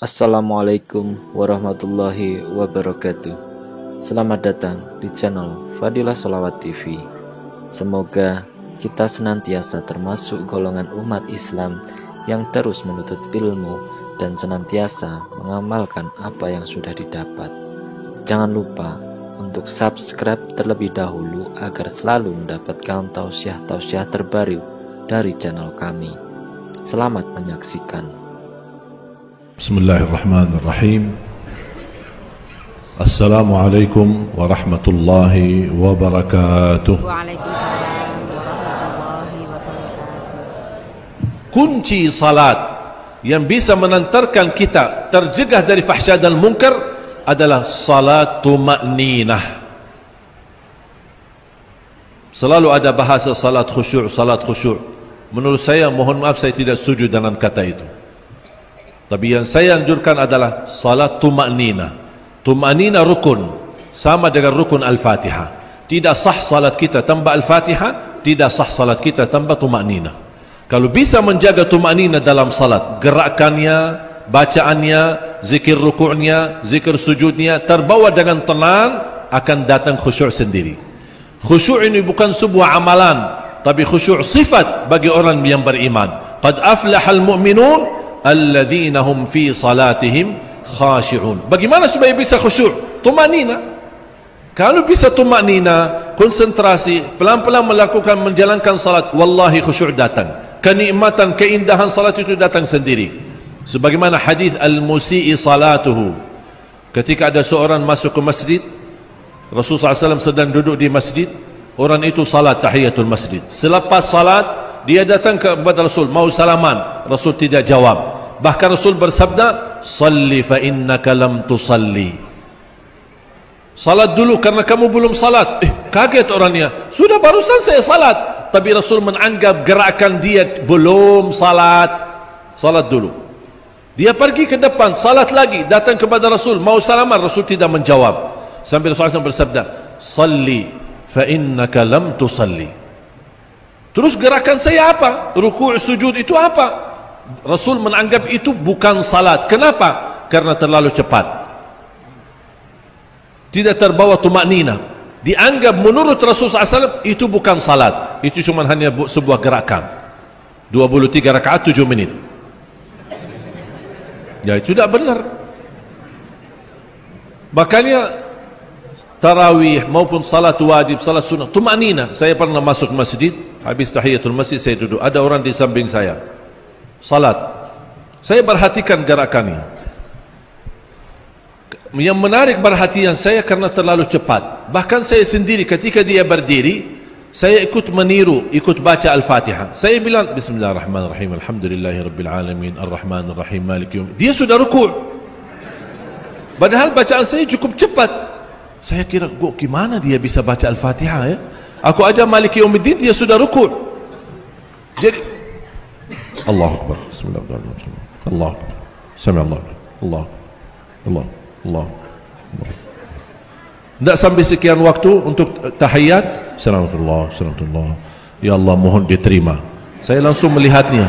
Assalamualaikum warahmatullahi wabarakatuh. Selamat datang di channel Fadilah Sholawat TV. Semoga kita senantiasa termasuk golongan umat Islam yang terus menuntut ilmu dan senantiasa mengamalkan apa yang sudah didapat. Jangan lupa untuk subscribe terlebih dahulu agar selalu mendapatkan tausiah-tausiah terbaru dari channel kami. Selamat menyaksikan. Bismillahirrahmanirrahim. Assalamualaikum warahmatullahi wabarakatuh. Waalaikumsalam warahmatullahi wabarakatuh. Kunci salat yang bisa mengantarkan kita tercegah dari fahsya dan munkar adalah salat tuma'ninah. Selalu ada bahasa salat khusyuk, salat khusyuk. Menurut saya, mohon maaf, saya tidak setuju dengan kata itu. Tapi yang saya anjurkan adalah salat tuma'ninah. Tuma'ninah rukun, sama dengan rukun Al-Fatihah. Tidak sah salat kita tanpa Al-Fatihah, tidak sah salat kita tanpa tuma'ninah. Kalau bisa menjaga tuma'ninah dalam salat, gerakannya, bacaannya, zikir ruku'nya, zikir sujudnya terbawa dengan tenang, akan datang khusyuk sendiri. Khusyuk ini bukan sebuah amalan, tapi khusyuk sifat bagi orang yang beriman. Qad aflahal mu'minun alladzina hum fi salatihim khashi'un. Bagaimana supaya bisa khusyuk? Tumanina. Kalau bisa tumanina, konsentrasi, pelan-pelan melakukan menjalankan salat, wallahi khusyuk datang. Kenikmatan, keindahan salat itu datang sendiri. Sebagaimana hadis al-musi'i salatuhu. Ketika ada seorang masuk ke masjid, Rasulullah SAW sedang duduk di masjid, orang itu salat tahiyatul masjid. Selepas salat, dia datang kepada Rasul, mau salaman. Rasul tidak jawab. Bahkan Rasul bersabda, salli fa innaka lam tusalli. Salat dulu karena kamu belum salat. Kaget orangnya, sudah barusan saya salat. Tapi Rasul menganggap gerakan dia belum salat. Salat dulu. Dia pergi ke depan, salat lagi, datang kepada Rasul, mau salaman. Rasul tidak menjawab. Sambil Rasul bersabda, salli fa innaka lam tusalli. Terus gerakan saya apa? Ruku' sujud itu apa? Rasul menganggap itu bukan salat. Kenapa? Karena terlalu cepat. Tidak terbawa tumakninah. Dianggap menurut Rasul SAW itu bukan salat. Itu cuma hanya sebuah gerakan. 23 rakaat 7 menit. Ya, itu tidak benar. Makanya tarawih maupun salat wajib, salat sunnah, tumakninah. Saya pernah masuk masjid, habis tahiyatul masjid saya duduk, ada orang di samping saya salat. Saya perhatikan gerakannya. Yang menarik perhatian saya karena terlalu cepat. Bahkan saya sendiri ketika dia berdiri, saya ikut meniru, ikut baca Al-Fatihah. Saya bilang bismillahirrahmanirrahim, alhamdulillahirabbil alamin, arrahmanirrahim, maliki yaumiddin. Dia sudah ruku'. Padahal bacaan saya cukup cepat. Saya kira, gimana dia bisa baca Al-Fatihah ya? Aku aja maliki yaumiddin, dia sudah ruku'. Jadi Allahu Akbar. Bismillahirrahmanirrahim. Allah. Sami Allah. Allah. Allah. Allah. Tidak sampai sekian waktu untuk tahiyat. Assalamualaikum. Assalamualaikum. Ya Allah, mohon diterima. Saya langsung melihatnya.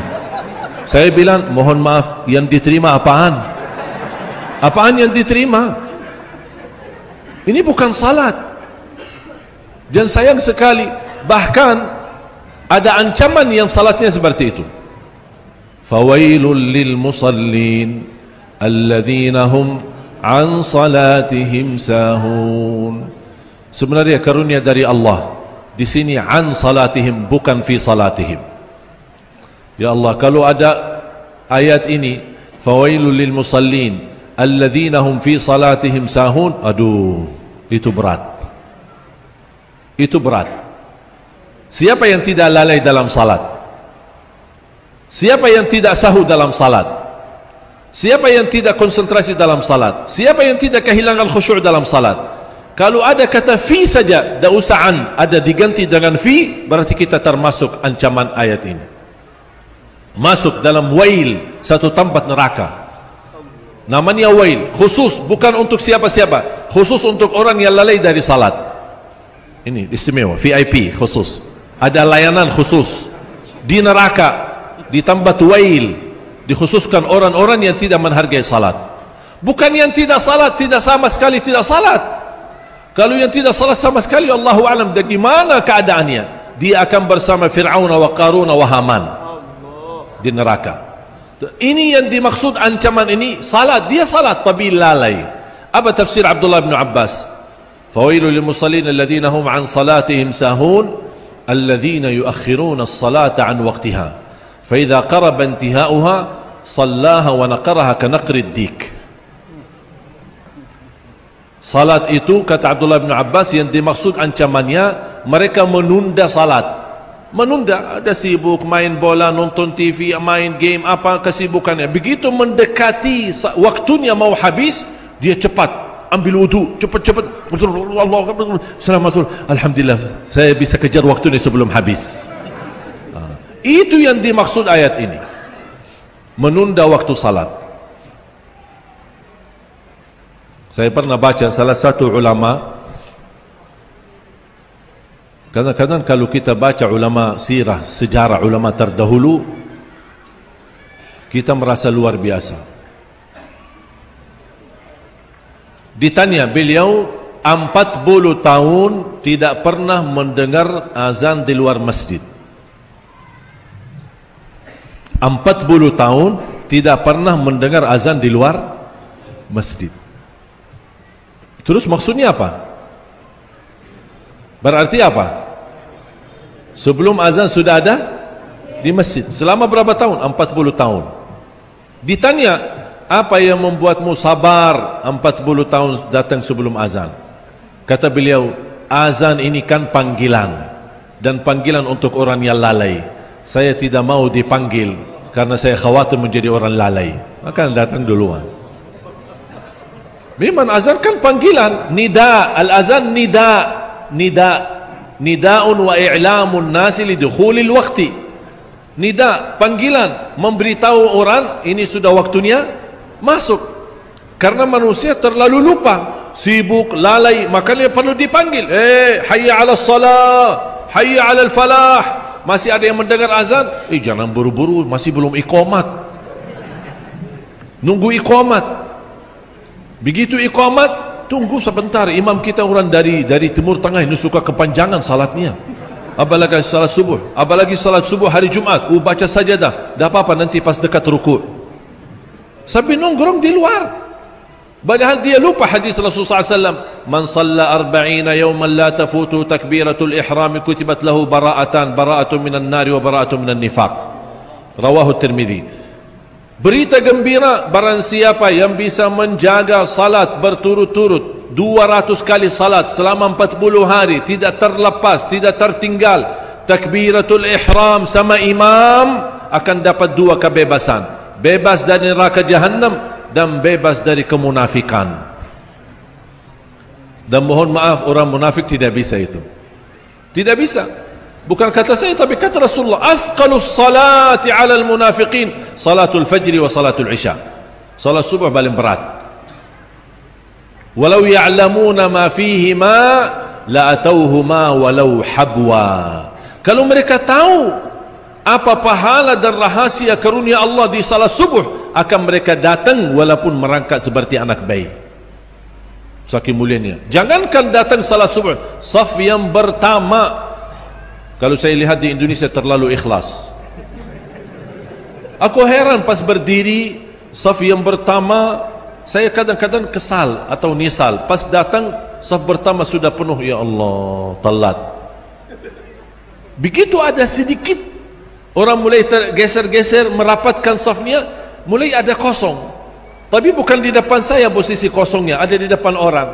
Saya bilang, mohon maaf, yang diterima apaan? Apaan yang diterima? Ini bukan salat. Dan sayang sekali, bahkan ada ancaman yang salatnya seperti itu. Fawailul lil musallin alladzina hum an salatihim sahun. Sebenarnya karunia dari Allah di sini, an salatihim, bukan fi salatihim. Ya Allah, kalau ada ayat ini fawailul lil musallin alladzina hum fi salatihim sahun, aduh, itu berat. Itu berat. Siapa yang tidak lalai dalam salat? Siapa yang tidak sahur dalam salat? Siapa yang tidak konsentrasi dalam salat? Siapa yang tidak kehilangan khusyuk dalam salat? Kalau ada kata fi saja, tidak usah an, ada diganti dengan fi, berarti kita termasuk ancaman ayat ini. Masuk dalam wail, satu tempat neraka. Namanya wail, khusus, bukan untuk siapa-siapa, khusus untuk orang yang lalai dari salat. Ini istimewa, VIP khusus. Ada layanan khusus di neraka, di tempat wail. Dikhususkan orang-orang yang tidak menghargai salat. Bukan yang tidak salat, tidak sama sekali tidak salat. Kalau yang tidak salat sama sekali, Allahu a'lam bagaimana keadaannya. Dia akan bersama Fir'aun wa Qarun wa Haman di neraka. Ini yang dimaksud ancaman ini. Salat, dia salat tapi lalai. Apa tafsir Abdullah bin Abbas? Fawailul lil musallin alladhina hum an salatihim sahun alladhina yuakhiruna as-salata an waqtiha fa idza qaraba intihauha sallaha wa naqaraha ka naqrid dik. Salat itu kata Abdullah bin Abbas yang dimaksud ancamannya mereka menunda salat. Menunda, ada sibuk main bola, nonton TV, main game, apa kesibukannya. Begitu mendekati waktunya mau habis, dia cepat ambil wudu, cepat-cepat. Alhamdulillah, saya bisa kejar waktunya sebelum habis. Itu yang dimaksud ayat ini. Menunda waktu salat. Saya pernah baca salah satu ulama. Kadang-kadang kalau kita baca ulama sirah, sejarah ulama terdahulu, kita merasa luar biasa. Ditanya beliau 40 tahun tidak pernah mendengar azan di luar masjid. 40 tahun tidak pernah mendengar azan di luar masjid. Terus maksudnya apa? Berarti apa? Sebelum azan sudah ada di masjid. Selama berapa tahun? 40 tahun. Ditanya, apa yang membuatmu sabar 40 tahun datang sebelum azan? Kata beliau, azan ini kan panggilan. Dan panggilan untuk orang yang lalai. Saya tidak mau dipanggil karena saya khawatir menjadi orang lalai. Maka datang duluan. Memang azan kan panggilan. Nida, al-azan nida. Nida'un wa i'lamun nasi lidukhulil waqti. Nida, panggilan, memberitahu orang ini sudah waktunya masuk. Karena manusia terlalu lupa, sibuk, lalai, makanya perlu dipanggil. Hayya 'alas salah, hayya 'alal falah. Masih ada yang mendengar azan, jangan buru-buru, masih belum iqamat. Nunggu iqamat. Begitu iqamat, tunggu sebentar. Imam kita orang dari Timur Tengah ini suka kepanjangan salatnya. Apalagi salat subuh, apalagi salat subuh hari Jumat, baca sajadah, dah apa-apa nanti pas dekat rukuk. Sampai nongkrong di luar. Padahal dia lupa hadis Rasulullah SAW. Man salla 40 yawman la tafutu takbiratul ihram kutibat lahu bara'atan minan nari wa bara'atun minan nifaq. Rawahu Tirmidzi. Berita gembira, barang siapa yang bisa menjaga salat berturut-turut 200 kali salat selama 40 hari, tidak terlepas, tidak tertinggal takbiratul ihram sama imam, akan dapat 2 kebebasan. Bebas dari neraka jahannam dan bebas dari kemunafikan. Dan mohon maaf, orang munafik tidak bisa itu. Tidak bisa. Bukan kata saya, tapi kata Rasulullah, athqalus salati 'alal munafiqin salatul fajri wa salatul isya. Salat subuh paling berat. Walau ya'lamuna ma fihima la atauhuma walau habwa. Kalau mereka tahu apa pahala dan rahasia karunia Allah di salat subuh, akan mereka datang walaupun merangkak seperti anak bayi. Saking mulianya. Jangankan datang salat subuh, saf yang pertama. Kalau saya lihat di Indonesia terlalu ikhlas. Aku heran pas berdiri saf yang pertama, saya kadang-kadang kesal atau nisal. Pas datang saf pertama sudah penuh, ya Allah, telat. Begitu ada sedikit orang mulai tergeser-geser merapatkan safnya, mulai ada kosong. Tapi bukan di depan saya posisi kosongnya, ada di depan orang.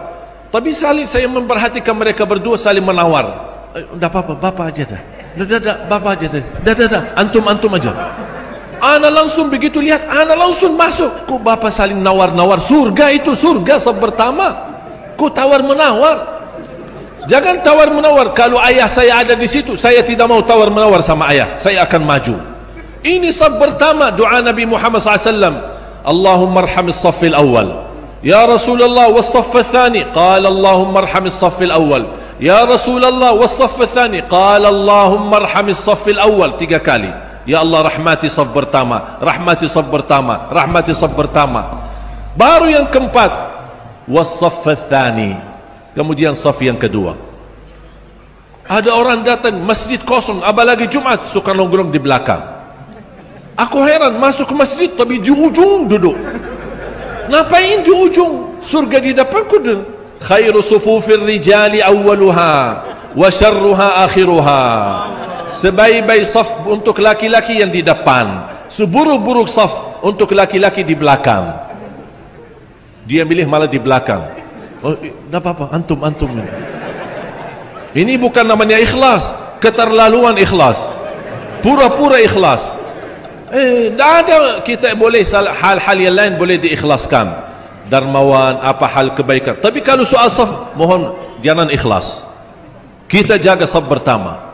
Tapi saling saya memperhatikan mereka berdua saling menawar. Dah apa-apa, bapak aja dah. Dah, bapak aja dah. Dah, antum aja. Ana langsung begitu lihat, ana langsung masuk. Kok bapak saling nawar-nawar? Surga itu, surga pertama. Kok tawar-menawar? Jangan tawar-menawar. Kalau ayah saya ada di situ, saya tidak mau tawar-menawar sama ayah. Saya akan maju. Ini saf pertama, doa Nabi Muhammad SAW. Allahumma arhamis saffil awal. Ya Rasulullah, was-saff al-thani. Qala Allahumma arhamis saffil awal. Ya Rasulullah, was-saff al-thani. Qala Allahumma arhamis saffil awal. 3 kali. Ya Allah rahmati saf pertama, rahmati saf pertama, rahmati saf pertama. Baru yang keempat, was-saff ats-tsani, kemudian saf yang kedua. Ada orang datang masjid kosong, apalagi Jumat, suka nongkrong di belakang. Aku heran, masuk ke masjid tapi di ujung duduk. Ngapain di ujung? Surga di depan kudu. Khairu sufufir rijali awwaluha wa syarruha akhiruha. Sebaik-baik saf untuk laki-laki yang di depan, seburuk-buruk saf untuk laki-laki di belakang. Dia milih malah di belakang. Oh, enggak apa-apa, antum. Ini bukan namanya ikhlas, keterlaluan ikhlas. Pura-pura ikhlas. Enggak ada, kita boleh hal-hal yang lain boleh diikhlaskan. Dermawan, apa hal kebaikan. Tapi kalau soal saf, mohon jangan ikhlas. Kita jaga saf pertama.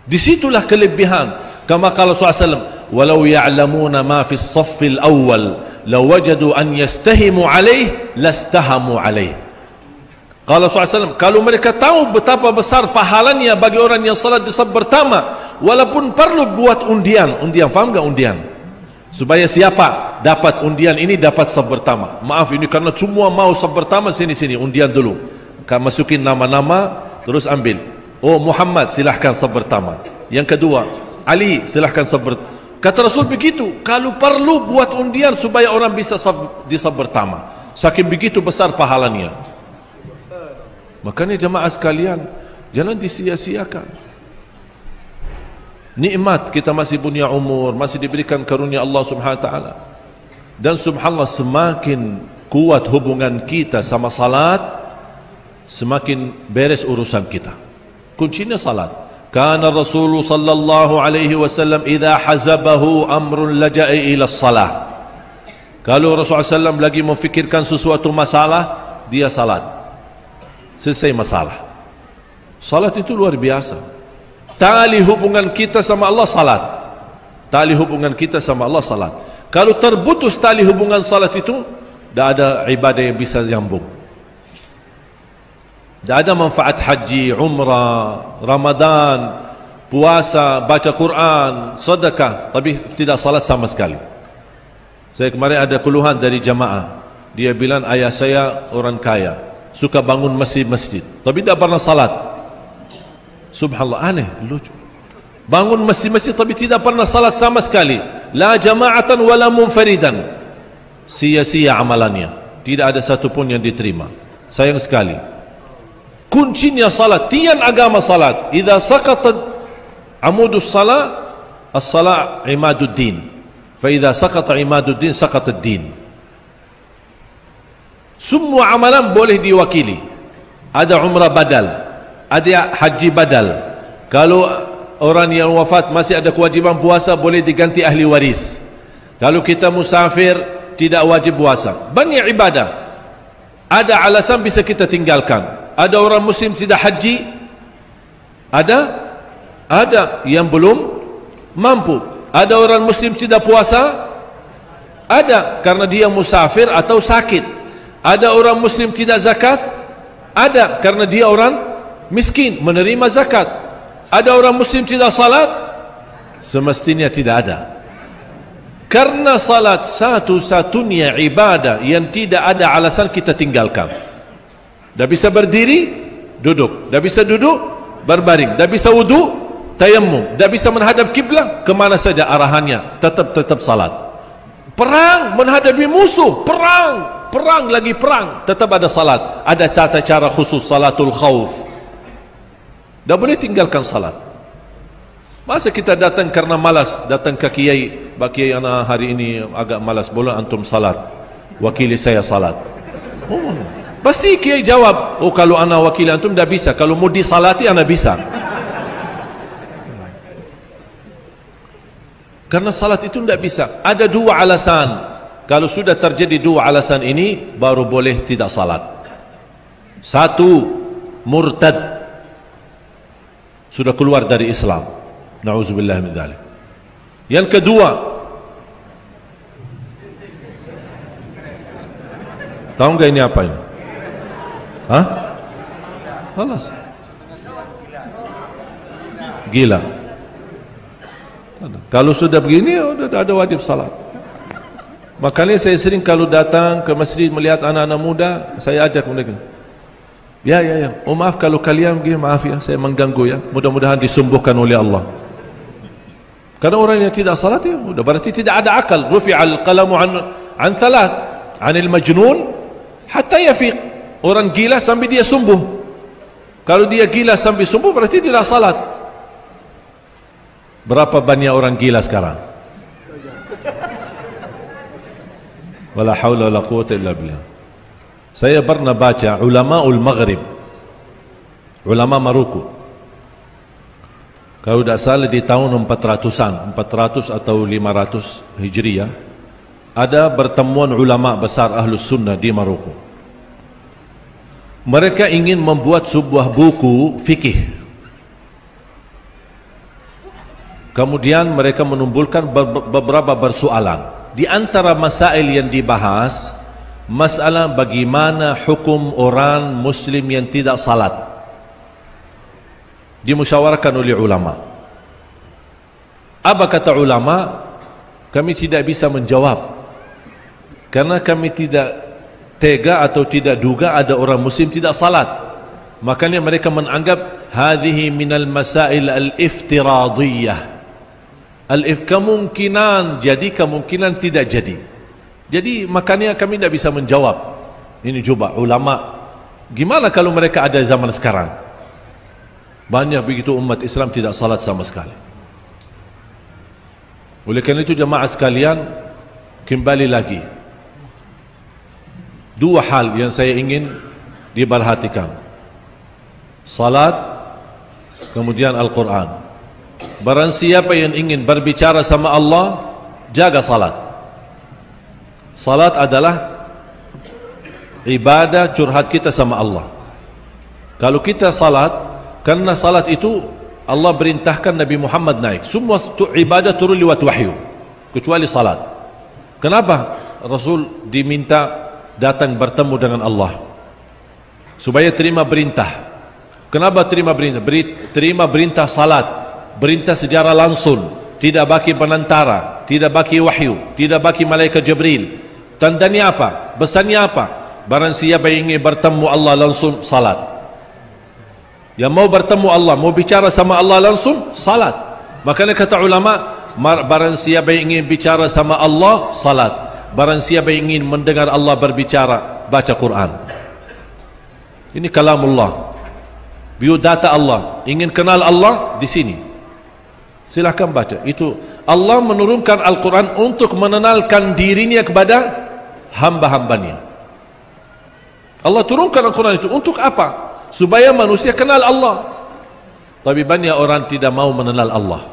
Disitulah kelebihan. Kama qala SAW, walau ya'lamuna ma fi as-saffil awwal lawajadu an yastahimu alaih lastahamu alaih. Qala SAW, kalau mereka tahu betapa besar pahalanya bagi orang yang salat di saf pertama, walaupun perlu buat undian. Undian, faham enggak undian? Supaya siapa dapat undian ini dapat saf pertama. Maaf, ini karena semua mau saf pertama, sini undian dulu. Kau masukin nama-nama terus ambil. Oh, Muhammad silahkan saf pertama. Yang kedua, Ali silahkan saf pertama. Kata Rasul begitu, kalau perlu buat undian supaya orang bisa di saf pertama. Saking begitu besar pahalanya. Makanya jemaah sekalian, jangan disia-siakan. Nikmat kita masih punya umur, masih diberikan karunia Allah Subhanahu wa taala. Dan subhanallah, semakin kuat hubungan kita sama salat, semakin beres urusan kita. Kuncinya salat. Kana Rasul sallallahu alaihi wasallam idza hazabahu amrun laja'a ila salah. Kalau Rasulullah sallallahu lagi memfikirkan sesuatu masalah, dia salat. Selesai masalah. Salat itu luar biasa. Tali hubungan kita sama Allah salat. Tali hubungan kita sama Allah salat. Kalau terputus tali hubungan salat itu, tidak ada ibadah yang bisa nyambung. Tidak ada manfaat haji, umrah, Ramadan, puasa, baca Quran, sedekah, tapi tidak salat sama sekali. Saya kemarin ada keluhan dari jamaah. Dia bilang ayah saya orang kaya, suka bangun masjid, tapi tidak pernah salat. Subhanallah, aneh, lucu. Bangun masjid tapi tidak pernah salat sama sekali. La jama'atan wala munfaridan. Sia-sia amalannya. Tidak ada satu pun yang diterima. Sayang sekali. Kuncinya salat, tiang agama salat. Idza saqatat amudus salat, as-salat imaduddin. Fa idza saqata imaduddin saqata ad-din. Semua amalan boleh diwakili. Ada umrah badal, ada haji badal. Kalau orang yang wafat masih ada kewajiban puasa, boleh diganti ahli waris. Kalau kita musafir, tidak wajib puasa. Banyak ibadah. Ada alasan bisa kita tinggalkan. Ada orang muslim tidak haji, ada yang belum mampu. Ada orang muslim tidak puasa, ada karena dia musafir atau sakit. Ada orang muslim tidak zakat, ada karena dia orang miskin menerima zakat. Ada orang muslim tidak salat, semestinya tidak ada. Karena salat satu-satunya ibadah yang tidak ada alasan kita tinggalkan. Dah bisa berdiri, duduk. Dah bisa duduk, berbaring. Dah bisa wudu, tayammum. Dah bisa menghadap kiblat, kemana saja arahannya, tetap salat. Perang menghadapi musuh, perang lagi perang, tetap ada salat. Ada tata cara khusus, salatul khauf. Dah boleh tinggalkan salat. Masa kita datang karena malas, datang ke kiai, Pak Kiai ana hari ini agak malas, boleh antum salat? Wakili saya salat. Oh, pasti kiai jawab, oh kalau ana wakili antum dah bisa, kalau mau disalati ana bisa. Karena salat itu tidak bisa. Ada dua alasan. Kalau sudah terjadi dua alasan ini, baru boleh tidak salat. Satu, murtad, sudah keluar dari Islam. Na'udzubillah min dzalik. Yang kedua, tahu enggak ini apa ini? Hah? Halas. Gila. Kalau sudah begini, sudah ada wajib salat. Makanya saya sering kalau datang ke masjid melihat anak-anak muda, saya ajak mereka. Ya. Oh maaf kalau kalian begini, maaf ya, saya mengganggu ya. Mudah-mudahan disembuhkan oleh Allah. Karena orang yang tidak salat ya, sudah berarti tidak ada akal. Rufi'al qalamu an thalath, anil majnun hatta yafiq. Orang gila sampai dia sembuh. Kalau dia gila sampai sembuh berarti dia tidak salat. Berapa banyak orang gila sekarang? Wala haula wala quwwata illa billah. Saya pernah baca ulamaul Maghrib, ulama Maroko. Kalau tidak salah di tahun 400 atau 500 Hijriah, ada pertemuan ulama besar Ahlus Sunnah di Maroko. Mereka ingin membuat sebuah buku fikih. Kemudian mereka menumbuhkan beberapa persoalan. Di antara masail yang dibahas, masalah bagaimana hukum orang muslim yang tidak salat. Dimusyawarahkan oleh ulama. Apa kata ulama? Kami tidak bisa menjawab. Karena kami tidak tega atau tidak duga ada orang muslim tidak salat. Makanya mereka menganggap hadhihi minal masail al-iftiradiyah. Kemungkinan jadi, kemungkinan tidak jadi. Jadi makanya kami tidak bisa menjawab. Ini coba ulama, gimana kalau mereka ada zaman sekarang? Banyak begitu umat Islam tidak salat sama sekali. Oleh kerana itu jemaah sekalian, kembali lagi, dua hal yang saya ingin diperhatikan: salat, kemudian Al-Quran. Barang siapa yang ingin berbicara sama Allah, jaga salat. Salat adalah ibadah curhat kita sama Allah. Kalau kita salat, karena salat itu Allah perintahkan Nabi Muhammad naik. Semua ibadah turun lewat wahyu, kecuali salat. Kenapa Rasul diminta datang bertemu dengan Allah? Supaya terima perintah. Kenapa terima perintah? Terima perintah salat. Perintah secara langsung, tidak bagi penantara, tidak bagi wahyu, tidak bagi malaikat Jibril. Tandanya apa? Pesannya apa? Barang siapa yang ingin bertemu Allah langsung, salat. Yang mau bertemu Allah, mau bicara sama Allah langsung, salat. Makanya kata ulama, barang siapa yang ingin bicara sama Allah, salat. Barang siapa yang ingin mendengar Allah berbicara, baca Quran. Ini kalamullah, biodata Allah. Ingin kenal Allah, di sini silahkan baca. Itu Allah menurunkan Al-Quran untuk mengenalkan dirinya kepada hamba-hambanya. Allah turunkan Al-Quran itu untuk apa? Supaya manusia kenal Allah. Tapi banyak orang tidak mau mengenal Allah.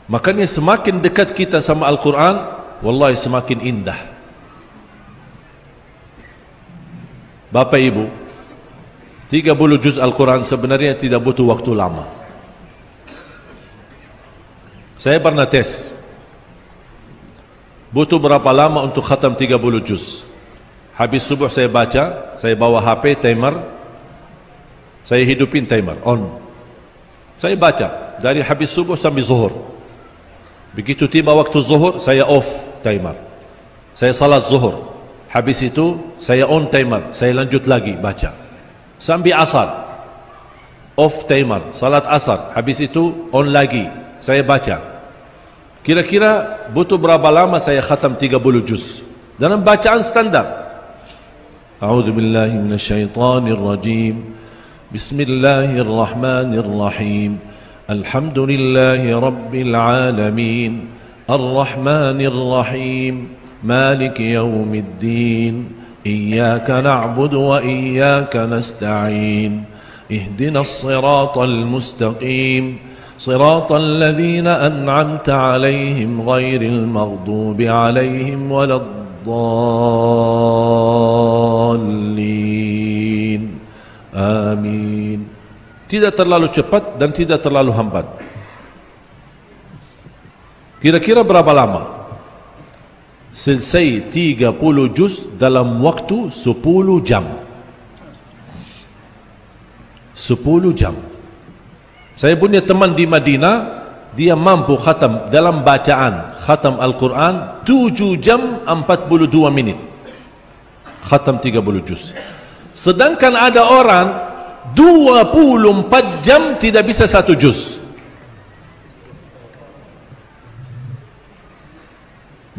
Makanya semakin dekat kita sama Al-Quran, wallahi semakin indah. Bapak Ibu, 30 juz Al-Quran sebenarnya tidak butuh waktu lama. Saya pernah tes, butuh berapa lama untuk khatam 30 juz. Habis subuh saya baca, saya bawa HP, timer, saya hidupin timer, on. Saya baca, dari habis subuh sampai zuhur. Begitu tiba waktu zuhur, saya off timer. Saya salat zuhur. Habis itu, saya on timer, saya lanjut lagi baca. Sampai asar, off timer, salat asar. Habis itu, on lagi, saya baca. Kira-kira butuh berapa lama saya khatam 30 juz dalam bacaan standar. A'udzu billahi minasyaitonir rajim. Bismillahirrahmanirrahim. Alhamdulillahi rabbil alamin. Arrahmanir rahim. Maliki yaumiddin. Iyyaka na'budu wa iyyaka nasta'in. Ihdinas siratal mustaqim. صراط الذين أنعمت عليهم غير المغضوب عليهم ولا الضالين آمين. Tidak terlalu cepat dan tidak terlalu hambat. Kira-kira berapa lama? Selesai 30 juz dalam waktu 10 jam. 10 jam. Saya punya teman di Madinah, dia mampu khatam dalam bacaan khatam Al-Quran 7 jam 42 menit. Khatam 30 juz. Sedangkan ada orang 24 jam tidak bisa 1 juz.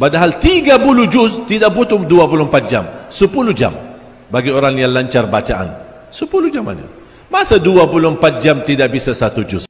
Padahal 30 juz tidak butuh 24 jam, 10 jam bagi orang yang lancar bacaan. 10 jam aja. Masa 24 jam tidak bisa 1 juz?